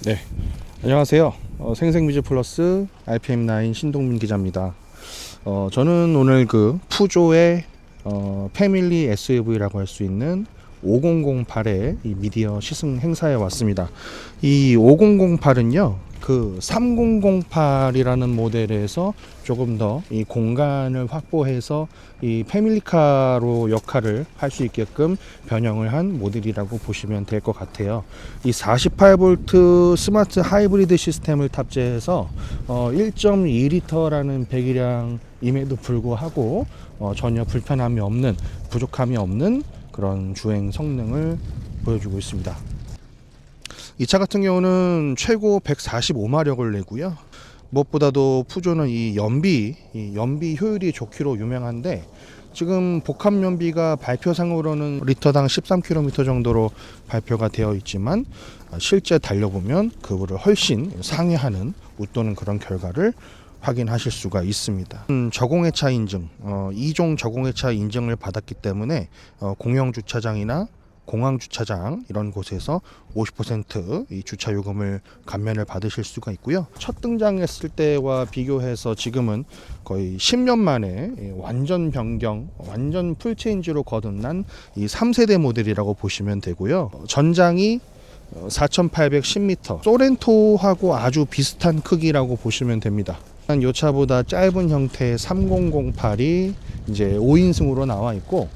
네, 안녕하세요. 생생뮤직 플러스 RPM9 신동민 기자입니다. 저는 오늘 그 푸조의 패밀리 SUV라고 할 수 있는 5008의 이 미디어 시승 행사에 왔습니다. 이 5008은요, 그 3008이라는 모델에서 조금 더 이 공간을 확보해서 이 패밀리카로 역할을 할 수 있게끔 변형을 한 모델이라고 보시면 될 것 같아요. 이 48V 스마트 하이브리드 시스템을 탑재해서 1.2L라는 배기량임에도 불구하고 전혀 불편함이 없는, 부족함이 없는 그런 주행 성능을 보여주고 있습니다. 이 차 같은 경우는 최고 145마력을 내고요. 무엇보다도 푸조는 이 연비 효율이 좋기로 유명한데, 지금 복합 연비가 발표상으로는 리터당 13km 정도로 발표가 되어 있지만 실제 달려보면 그거를 훨씬 상회하는 웃도는 그런 결과를 확인하실 수가 있습니다. 저공해차 인증, 2종 저공해차 인증을 받았기 때문에 공영 주차장이나 공항 주차장 이런 곳에서 50% 주차 요금을 감면을 받으실 수가 있고요. 첫 등장했을 때와 비교해서 지금은 거의 10년 만에 완전 변경, 완전 풀체인지로 거듭난 이 3세대 모델이라고 보시면 되고요. 전장이 4,810m, 소렌토하고 아주 비슷한 크기라고 보시면 됩니다. 이 차보다 짧은 형태의 3008이 이제 5인승으로 나와 있고,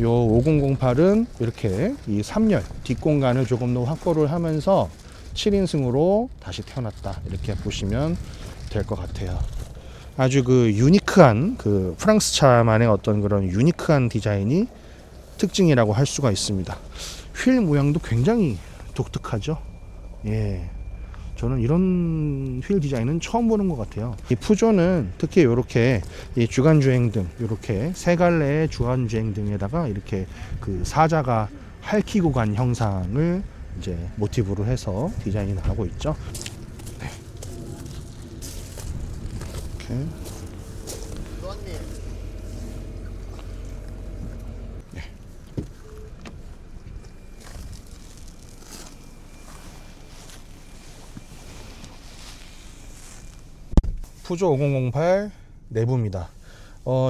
요 5008은 이렇게 이 3열 뒷공간을 조금 더 확보를 하면서 7인승으로 다시 태어났다, 이렇게 보시면 될 것 같아요. 아주 그 유니크한, 그 프랑스 차만의 어떤 그런 유니크한 디자인이 특징이라고 할 수가 있습니다. 휠 모양도 굉장히 독특하죠. 예, 저는 이런 휠 디자인은 처음 보는 것 같아요. 이 푸조는 특히 이렇게 이 주간 주행등, 이렇게 세 갈래의 주간 주행등에다가 이렇게 그 사자가 할퀴고 간 형상을 이제 모티브로 해서 디자인을 하고 있죠. 네. 이렇게. 네. 푸조 5008 내부입니다.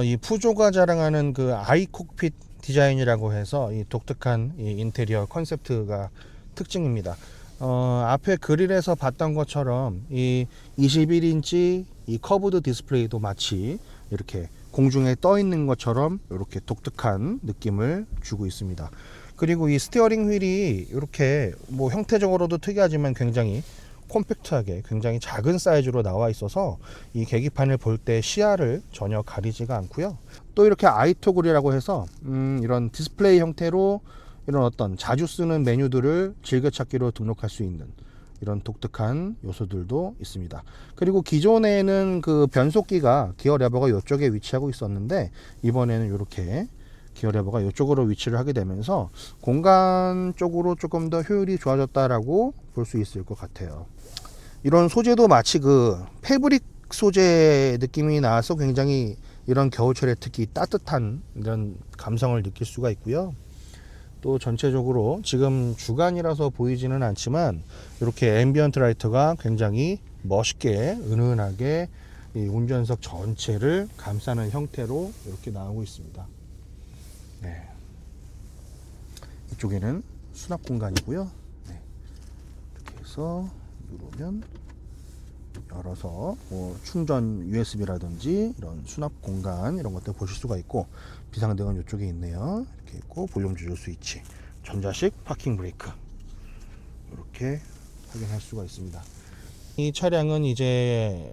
이 푸조가 자랑하는 그 아이콕핏 디자인이라고 해서 이 독특한 이 인테리어 컨셉트가 특징입니다. 앞에 그릴에서 봤던 것처럼 이 21인치 이 커브드 디스플레이도 마치 이렇게 공중에 떠 있는 것처럼 이렇게 독특한 느낌을 주고 있습니다. 그리고 이 스티어링 휠이 이렇게 뭐 형태적으로도 특이하지만 굉장히 콤팩트하게, 굉장히 작은 사이즈로 나와 있어서 이 계기판을 볼 때 시야를 전혀 가리지가 않고요. 또 이렇게 아이토글이라고 해서 이런 디스플레이 형태로 이런 어떤 자주 쓰는 메뉴들을 즐겨찾기로 등록할 수 있는 이런 독특한 요소들도 있습니다. 그리고 기존에는 그 변속기가 기어 레버가 이쪽에 위치하고 있었는데, 이번에는 이렇게 기어 레버가 이쪽으로 위치를 하게 되면서 공간 쪽으로 조금 더 효율이 좋아졌다라고 볼 수 있을 것 같아요. 이런 소재도 마치 그 패브릭 소재 느낌이 나서 굉장히 이런 겨울철에 특히 따뜻한 이런 감성을 느낄 수가 있고요. 또 전체적으로 지금 주간이라서 보이지는 않지만 이렇게 앰비언트 라이트가 굉장히 멋있게 은은하게 이 운전석 전체를 감싸는 형태로 이렇게 나오고 있습니다. 네. 이쪽에는 수납 공간이고요. 네. 이렇게 해서 누르면 열어서 뭐 충전 USB라든지 이런 수납 공간 이런 것들 보실 수가 있고, 비상등은 이쪽에 있네요. 이렇게 있고, 볼륨 조절 스위치, 전자식 파킹 브레이크 이렇게 확인할 수가 있습니다. 이 차량은 이제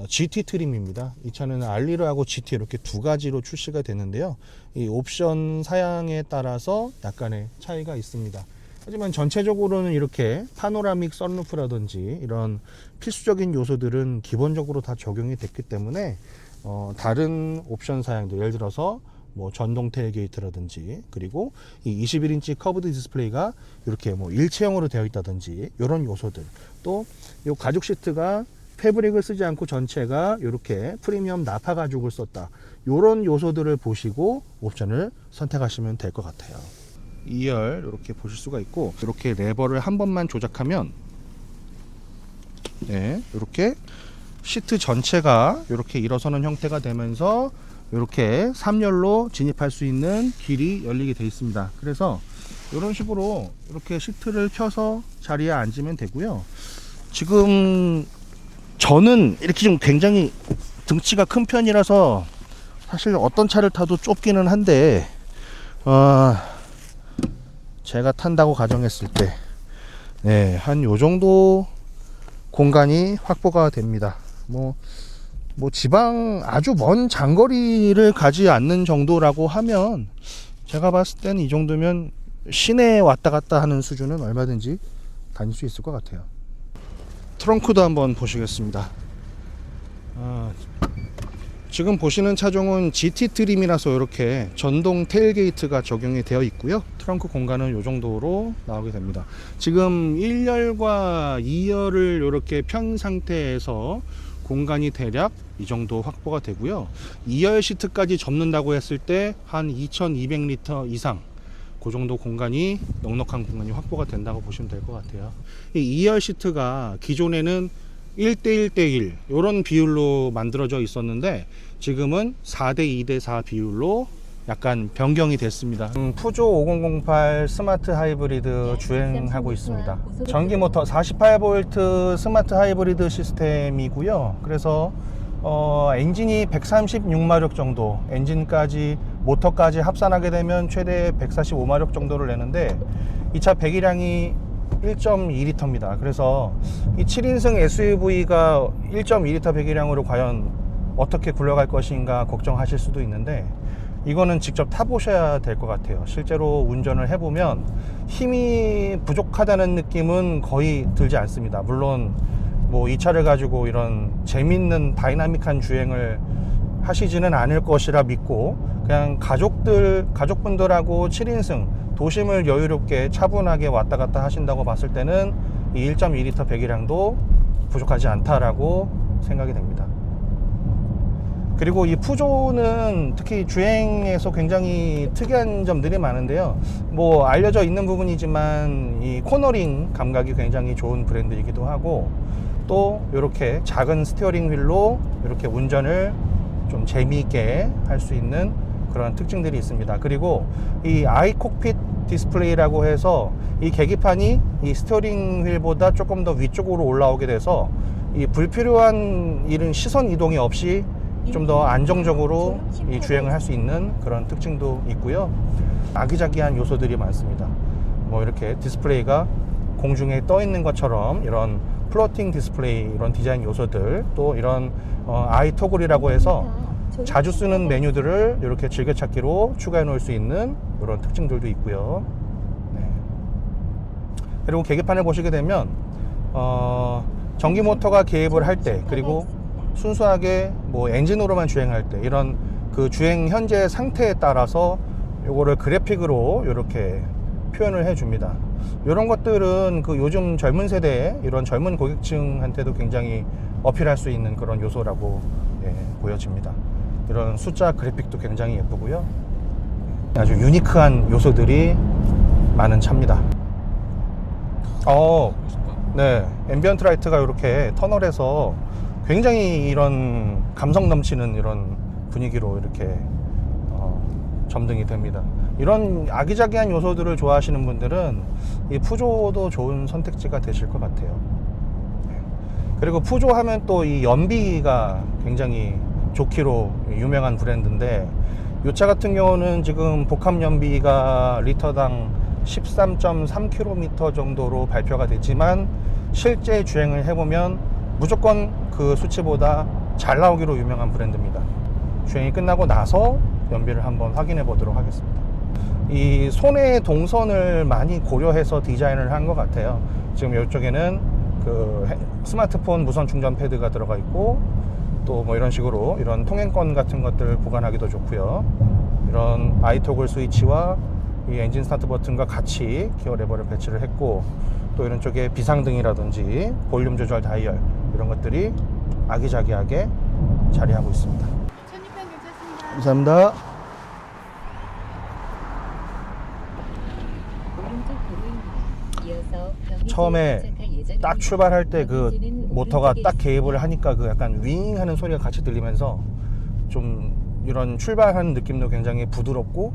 GT 트림입니다. 이 차는 알리르하고 GT 이렇게 두 가지로 출시가 되는데요. 이 옵션 사양에 따라서 약간의 차이가 있습니다. 하지만 전체적으로는 이렇게 파노라믹 선루프라든지 이런 필수적인 요소들은 기본적으로 다 적용이 됐기 때문에 다른 옵션 사양들, 예를 들어서 뭐 전동 테일게이트라든지, 그리고 이 21인치 커브드 디스플레이가 이렇게 뭐 일체형으로 되어 있다든지 이런 요소들, 또 이 가죽 시트가 패브릭을 쓰지 않고 전체가 이렇게 프리미엄 나파 가죽을 썼다, 이런 요소들을 보시고 옵션을 선택하시면 될 것 같아요. 2열 이렇게 보실 수가 있고, 이렇게 레버를 한 번만 조작하면 네, 이렇게 시트 전체가 이렇게 일어서는 형태가 되면서 이렇게 3열로 진입할 수 있는 길이 열리게 되어 있습니다. 그래서 이런 식으로 이렇게 시트를 펴서 자리에 앉으면 되고요. 지금 저는 이렇게 좀 굉장히 등치가 큰 편이라서 사실 어떤 차를 타도 좁기는 한데 제가 탄다고 가정했을 때 네, 한 요 정도 공간이 확보가 됩니다. 뭐 지방 아주 먼 장거리를 가지 않는 정도라고 하면 제가 봤을 때는 이 정도면 시내에 왔다 갔다 하는 수준은 얼마든지 다닐 수 있을 것 같아요. 트렁크도 한번 보시겠습니다. 지금 보시는 차종은 GT 트림이라서 이렇게 전동 테일게이트가 적용이 되어 있고요. 트렁크 공간은 이 정도로 나오게 됩니다. 지금 1열과 2열을 이렇게 편 상태에서 공간이 대략 이 정도 확보가 되고요. 2열 시트까지 접는다고 했을 때 한 2200리터 이상 그 정도 공간이 넉넉한 공간이 확보가 된다고 보시면 될 것 같아요. 이 2열 시트가 기존에는 1대1대1 이런 비율로 만들어져 있었는데 지금은 4대2대4 비율로 약간 변경이 됐습니다. 푸조 5008 스마트 하이브리드 주행하고 있습니다. 전기 모터 48V 스마트 하이브리드 시스템이고요. 그래서 엔진이 136마력 정도, 엔진까지 모터까지 합산하게 되면 최대 145마력 정도를 내는데 이 차 배기량이 1.2리터입니다. 그래서 이 7인승 SUV가 1.2리터 배기량으로 과연 어떻게 굴러갈 것인가 걱정하실 수도 있는데 이거는 직접 타보셔야 될 것 같아요. 실제로 운전을 해보면 힘이 부족하다는 느낌은 거의 들지 않습니다. 물론 뭐 이 차를 가지고 이런 재밌는 다이나믹한 주행을 하시지는 않을 것이라 믿고 그냥 가족분들하고 7인승 도심을 여유롭게 차분하게 왔다 갔다 하신다고 봤을 때는 이 1.2리터 배기량도 부족하지 않다라고 생각이 됩니다. 그리고 이 푸조는 특히 주행에서 굉장히 특이한 점들이 많은데요. 뭐 알려져 있는 부분이지만 이 코너링 감각이 굉장히 좋은 브랜드이기도 하고 또 이렇게 작은 스티어링 휠로 이렇게 운전을 좀 재미있게 할 수 있는 그런 특징들이 있습니다. 그리고 이 아이콕핏 디스플레이라고 해서 이 계기판이 이 스티어링 휠보다 조금 더 위쪽으로 올라오게 돼서 이 불필요한 이런 시선 이동이 없이 좀 더 안정적으로 이 주행을 할 수 있는 그런 특징도 있고요. 아기자기한 요소들이 많습니다. 뭐 이렇게 디스플레이가 공중에 떠 있는 것처럼 이런 플로팅 디스플레이 이런 디자인 요소들 또 이런 아이 토글이라고 해서 자주 쓰는 메뉴들을 이렇게 즐겨찾기로 추가해 놓을 수 있는 이런 특징들도 있고요. 네. 그리고 계기판을 보시게 되면 전기 모터가 개입을 할 때 그리고 순수하게 뭐 엔진으로만 주행할 때 이런 그 주행 현재 상태에 따라서 요거를 그래픽으로 이렇게 표현을 해 줍니다. 이런 것들은 그 요즘 젊은 세대 이런 젊은 고객층한테도 굉장히 어필할 수 있는 그런 요소라고 보여집니다. 이런 숫자 그래픽도 굉장히 예쁘고요. 아주 유니크한 요소들이 많은 차입니다. 네, 앰비언트 라이트가 이렇게 터널에서 굉장히 이런 감성 넘치는 이런 분위기로 이렇게 점등이 됩니다. 이런 아기자기한 요소들을 좋아하시는 분들은 이 푸조도 좋은 선택지가 되실 것 같아요. 그리고 푸조 하면 또 이 연비가 굉장히 좋기로 유명한 브랜드인데 이 차 같은 경우는 지금 복합 연비가 리터당 13.3km 정도로 발표가 됐지만 실제 주행을 해보면 무조건 그 수치보다 잘 나오기로 유명한 브랜드입니다. 주행이 끝나고 나서 연비를 한번 확인해 보도록 하겠습니다. 이 손의 동선을 많이 고려해서 디자인을 한 것 같아요. 지금 이쪽에는 그 스마트폰 무선 충전 패드가 들어가 있고 또 뭐 이런 식으로 이런 통행권 같은 것들 보관하기도 좋고요. 이런 아이토글 스위치와 이 엔진 스타트 버튼과 같이 기어 레버를 배치를 했고 또 이런 쪽에 비상등이라든지 볼륨 조절 다이얼 이런 것들이 아기자기하게 자리하고 있습니다. 천리판 괜찮습니다. 감사합니다. 오른쪽 도로입니다. 이어서 처음에 딱 출발할 때 그 모터가 딱 개입을 하니까 그 약간 윙 하는 소리가 같이 들리면서 좀 이런 출발하는 느낌도 굉장히 부드럽고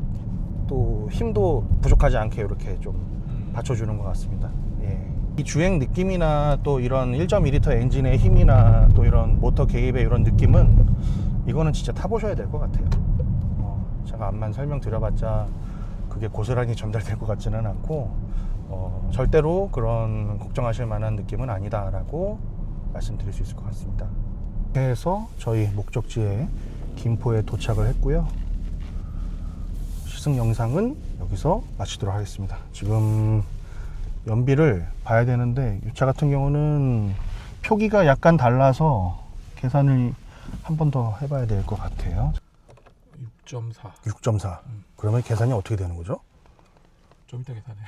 또 힘도 부족하지 않게 이렇게 좀 받쳐주는 것 같습니다. 예. 이 주행 느낌이나 또 이런 1.2L 엔진의 힘이나 또 이런 모터 개입의 이런 느낌은 이거는 진짜 타보셔야 될 것 같아요. 제가 앞만 설명드려봤자 그게 고스란히 전달될 것 같지는 않고 절대로 그런 걱정하실 만한 느낌은 아니다라고 말씀드릴 수 있을 것 같습니다. 이렇게 해서 저희 목적지에 김포에 도착을 했고요. 시승 영상은 여기서 마치도록 하겠습니다. 지금 연비를 봐야 되는데 이 차 같은 경우는 표기가 약간 달라서 계산을 한 번 더 해봐야 될 것 같아요. 6.4. 6.4. 그러면 계산이 어떻게 되는 거죠? 좀 이따 계산해.